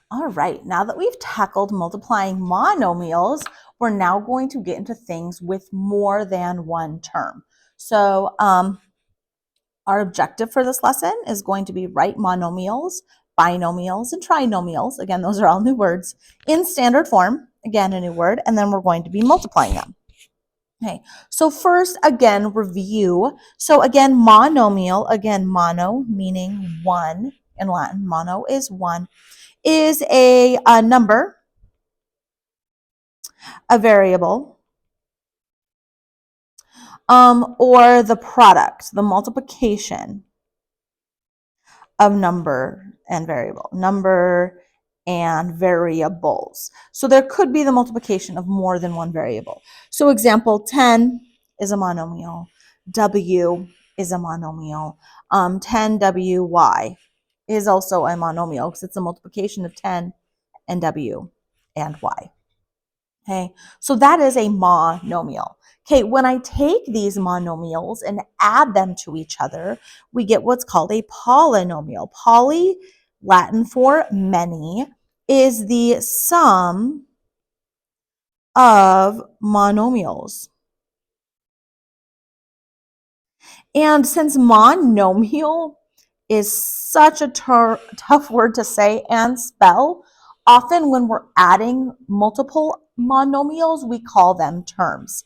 All right, now that we've tackled multiplying monomials, we're now going to get into things with more than one term. So our objective for this lesson is going to be write monomials, binomials, and trinomials. Again, those are all new words in standard form. Again, a new word, and then we're going to be multiplying them. Okay, so first, again, review. So again, monomial, again, mono meaning one in Latin, mono is one, is a number, a variable, or the product, the multiplication of number and variables. So there could be the multiplication of more than one variable. So example, 10 is a monomial. W is a monomial. 10WY is also a monomial because it's a multiplication of 10 and W and Y. Okay, so that is a monomial. Okay, when I take these monomials and add them to each other, we get what's called a polynomial. Poly, Latin for many, is the sum of monomials. And since monomial is such a tough word to say and spell, often when we're adding multiple monomials, we call them terms.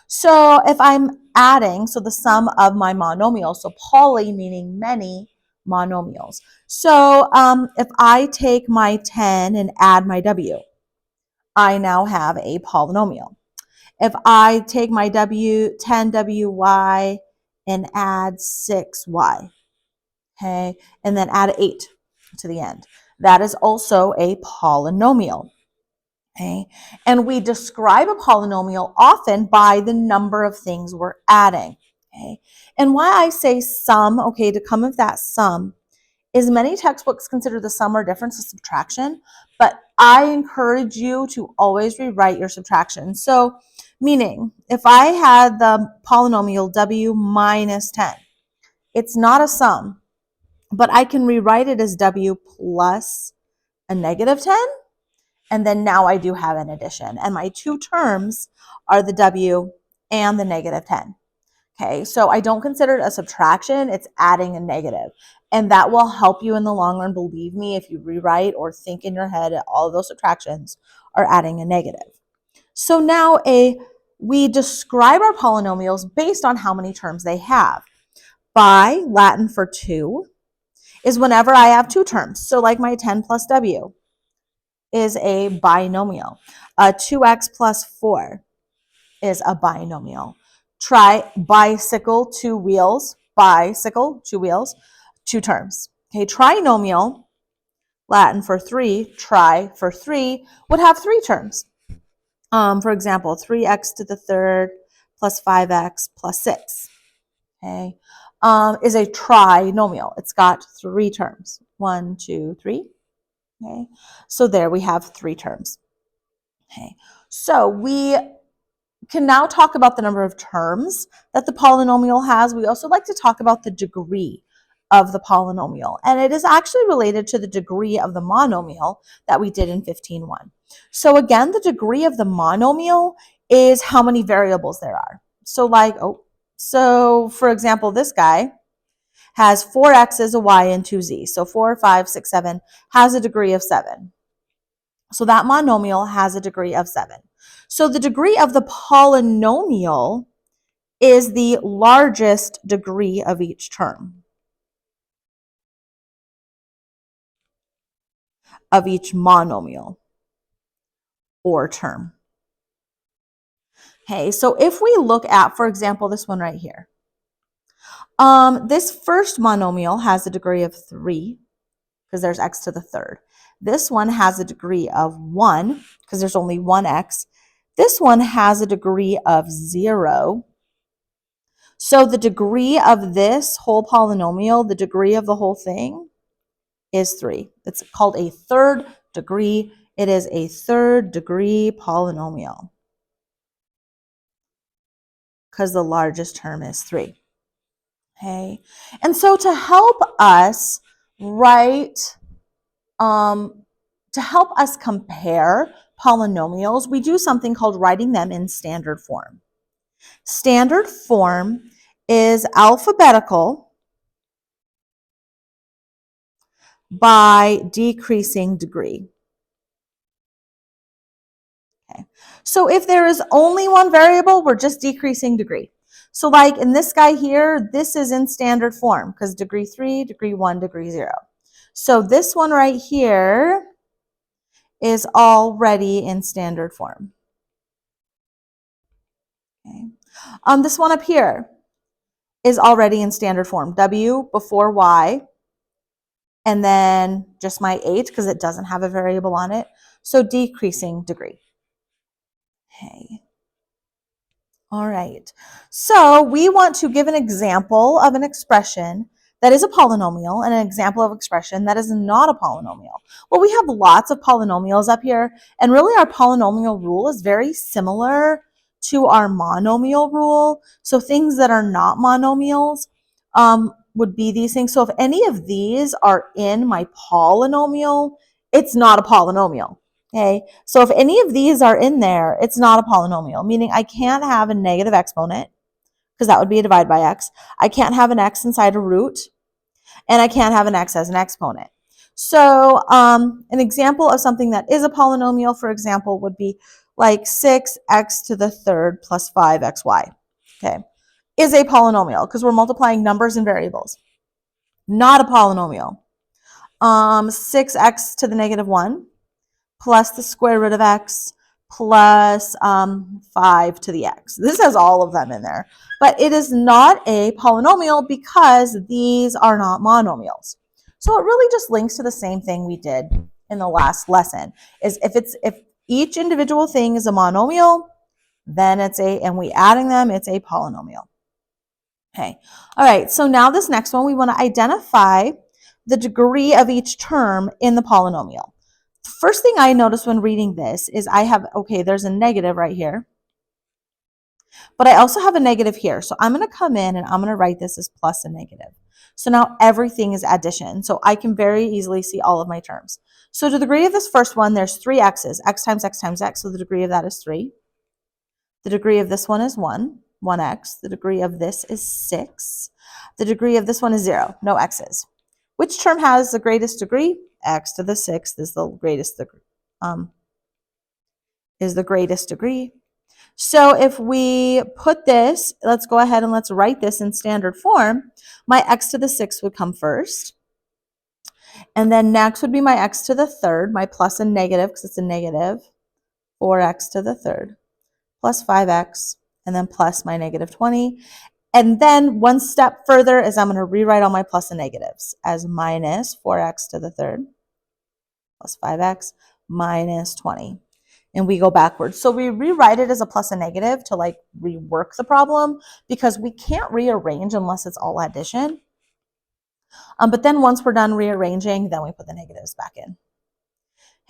So if I'm adding, so the sum of my monomials, so poly meaning many monomials. So if I take my 10 and add my W, I now have a polynomial. If I take my 10WY and add 6Y, okay, and then add 8 to the end, that is also a polynomial. Okay, and we describe a polynomial often by the number of things we're adding. Okay, and why I say sum, okay, to come of that sum, is many textbooks consider the sum or difference a subtraction, but I encourage you to always rewrite your subtraction. So, meaning, if I had the polynomial W minus 10, it's not a sum, but I can rewrite it as W plus a negative 10. And then now I do have an addition. And my two terms are the W and the negative 10. Okay, so I don't consider it a subtraction, it's adding a negative. And that will help you in the long run, believe me, if you rewrite or think in your head all of those subtractions are adding a negative. So now we describe our polynomials based on how many terms they have. Bi, Latin for two, is whenever I have two terms. So like my 10 plus W is a binomial. 2x plus 4 is a binomial. Try bicycle, two wheels, bicycle, two wheels, two terms. Okay, trinomial, Latin for three, tri for three, would have three terms. For example, 3x to the third plus 5x plus 6. Okay, is a trinomial. It's got three terms. 1, 2, 3. Okay, so there we have three terms. Okay, so we can now talk about the number of terms that the polynomial has. We also like to talk about the degree of the polynomial, and it is actually related to the degree of the monomial that we did in 15.1. So again, the degree of the monomial is how many variables there are. So for example, this guy has 4 x's, a y, and 2 z. So 4, 5, 6, 7 has a degree of 7. So that monomial has a degree of 7. So the degree of the polynomial is the largest degree of each term, of each monomial or term. Okay, so if we look at, for example, this one right here, this first monomial has a degree of 3 because there's x to the third. This one has a degree of 1 because there's only one x. This one has a degree of 0. So the degree of this whole polynomial, the degree of the whole thing, is 3. It's called a third degree. It is a third degree polynomial because the largest term is 3. Okay, and so to help us write, to To help us compare polynomials, we do something called writing them in standard form. Standard form is alphabetical by decreasing degree. Okay. So if there is only one variable, we're just decreasing degree. So like in this guy here, this is in standard form because degree 3, degree 1, degree 0. So this one right here is already in standard form. Okay. This one up here is already in standard form. W before Y, and then just my 8 because it doesn't have a variable on it. So decreasing degree. Okay. All right. So we want to give an example of an expression that is a polynomial and an example of expression that is not a polynomial. Well, we have lots of polynomials up here, and really our polynomial rule is very similar to our monomial rule. So things that are not monomials would be these things. So if any of these are in my polynomial, it's not a polynomial. Okay, so if any of these are in there, it's not a polynomial, meaning I can't have a negative exponent because that would be a divide by x. I can't have an x inside a root, and I can't have an x as an exponent. So an example of something that is a polynomial, for example, would be like 6x to the third plus 5xy. Okay, is a polynomial because we're multiplying numbers and variables. Not a polynomial. 6x to the negative 1 plus the square root of x plus 5 to the x. This has all of them in there, but it is not a polynomial because these are not monomials. So it really just links to the same thing we did in the last lesson, is if each individual thing is a monomial, then and we adding them, it's a polynomial. Okay, all right, so now this next one, we want to identify the degree of each term in the polynomial. The first thing I noticed when reading this is there's a negative right here, but I also have a negative here. So I'm going to come in and I'm going to write this as plus a negative. So now everything is addition. So I can very easily see all of my terms. So to the degree of this first one, there's 3 x's, x times x times x. So the degree of that is 3. The degree of this one is 1x. The degree of this is 6. The degree of this one is 0, no x's. Which term has the greatest degree? X to the 6th is the greatest degree. So if we put this, let's go ahead and let's write this in standard form. My x to the 6th would come first. And then next would be my x to the 3rd, my plus and negative, because it's a negative, 4x to the 3rd, plus 5x, and then plus my negative 20. And then one step further is I'm going to rewrite all my plus and negatives as minus 4x to the 3rd plus 5x minus 20. And we go backwards. So we rewrite it as a plus and negative to like rework the problem because we can't rearrange unless it's all addition. But then once we're done rearranging, then we put the negatives back in.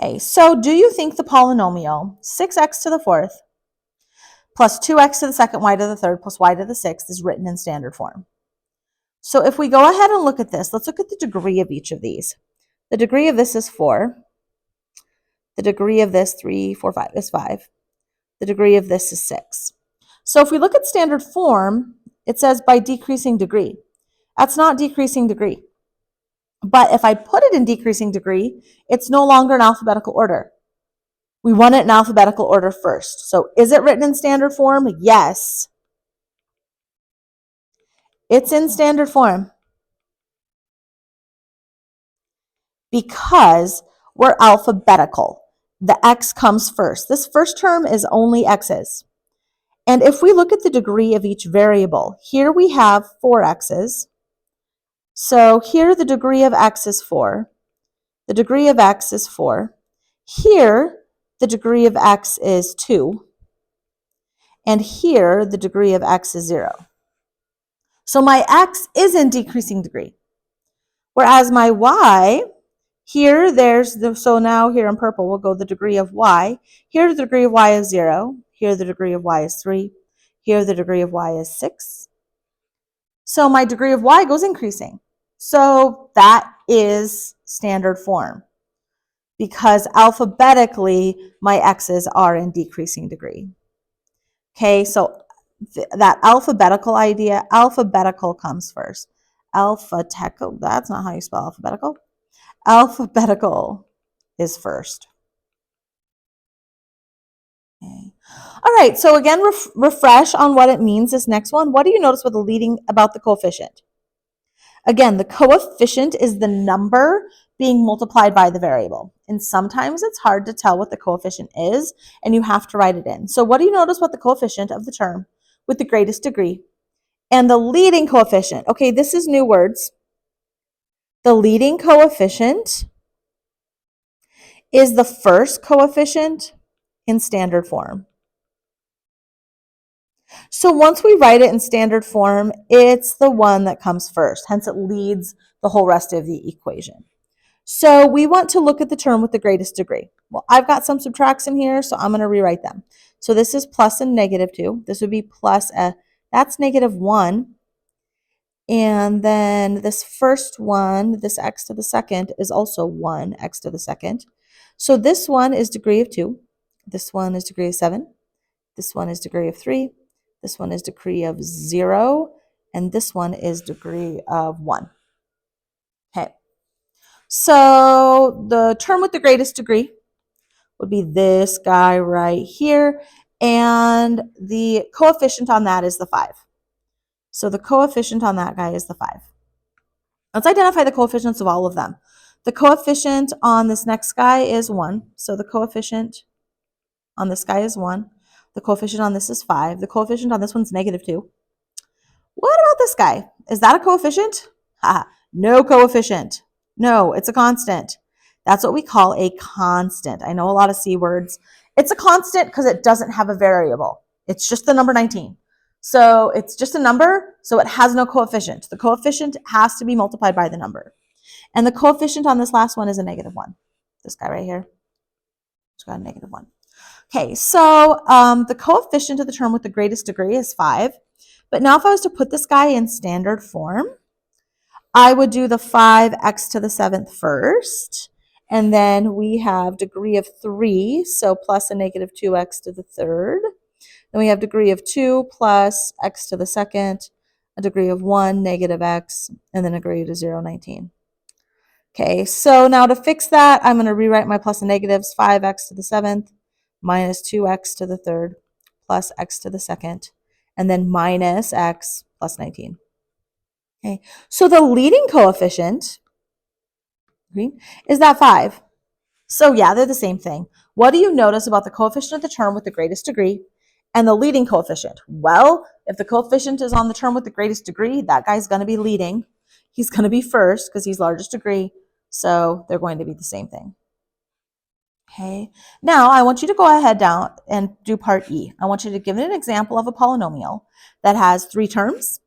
Okay, so do you think the polynomial 6x to the 4th plus 2x to the 2nd, y to the 3rd, plus y to the 6th is written in standard form? So if we go ahead and look at this, let's look at the degree of each of these. The degree of this is 4. The degree of this, 3, 4, 5, is 5. The degree of this is 6. So if we look at standard form, it says by decreasing degree. That's not decreasing degree. But if I put it in decreasing degree, it's no longer in alphabetical order. We want it in alphabetical order first. So is it written in standard form? Yes. It's in standard form because we're alphabetical. The x comes first. This first term is only x's. And if we look at the degree of each variable, here we have 4 x's. So here the degree of x is 4. The degree of x is 4. Here the degree of x is 2. And here the degree of x is 0. So my x is in decreasing degree. Whereas my y, here so now here in purple we'll go the degree of y. Here the degree of y is 0. Here the degree of y is 3. Here the degree of y is 6. So my degree of y goes increasing. So that is standard form. because alphabetically, my x's are in decreasing degree. Okay, so that alphabetical idea, alphabetical comes first. Alphabetical, that's not how you spell alphabetical. Alphabetical is first. Okay. All right, so again, refresh on what it means, this next one. What do you notice with the leading about the coefficient? Again, the coefficient is the number being multiplied by the variable. And sometimes it's hard to tell what the coefficient is, and you have to write it in. So what do you notice about the coefficient of the term with the greatest degree? And the leading coefficient. Okay, this is new words. The leading coefficient is the first coefficient in standard form. So once we write it in standard form, it's the one that comes first. Hence, it leads the whole rest of the equation. So we want to look at the term with the greatest degree. Well, I've got some subtracts in here, so I'm going to rewrite them. So this is plus and negative 2. This would be plus that's negative 1. And then this first one, this x to the second, is also 1 x to the second. So this one is degree of 2. This one is degree of 7. This one is degree of 3. This one is degree of 0. And this one is degree of 1. Okay. So the term with the greatest degree would be this guy right here. And the coefficient on that is the 5. So the coefficient on that guy is the 5. Let's identify the coefficients of all of them. The coefficient on this next guy is 1. So the coefficient on this guy is 1. The coefficient on this is 5. The coefficient on this one's negative 2. What about this guy? Is that a coefficient? No coefficient. No, it's a constant. That's what we call a constant. I know a lot of C words. It's a constant because it doesn't have a variable. It's just the number 19. So it's just a number, so it has no coefficient. The coefficient has to be multiplied by the number. And the coefficient on this last one is a negative 1. This guy right here, it's got a negative 1. Okay, so the coefficient of the term with the greatest degree is 5. But now if I was to put this guy in standard form, I would do the 5x to the 7th first. And then we have degree of 3, so plus a negative 2x to the 3rd. Then we have degree of 2 plus x to the 2nd, a degree of 1, negative x, and then a degree to 0, 19. Okay, so now to fix that, I'm going to rewrite my plus and negatives, 5x to the 7th minus 2x to the 3rd plus x to the 2nd, and then minus x plus 19. Okay, so the leading coefficient is that 5. So yeah, they're the same thing. What do you notice about the coefficient of the term with the greatest degree and the leading coefficient? Well, if the coefficient is on the term with the greatest degree, that guy's going to be leading. He's going to be first because he's largest degree. So they're going to be the same thing. Okay, now I want you to go ahead down and do part E. I want you to give an example of a polynomial that has 3 terms,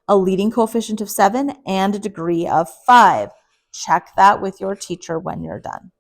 a leading coefficient of 7, and a degree of 5. Check that with your teacher when you're done.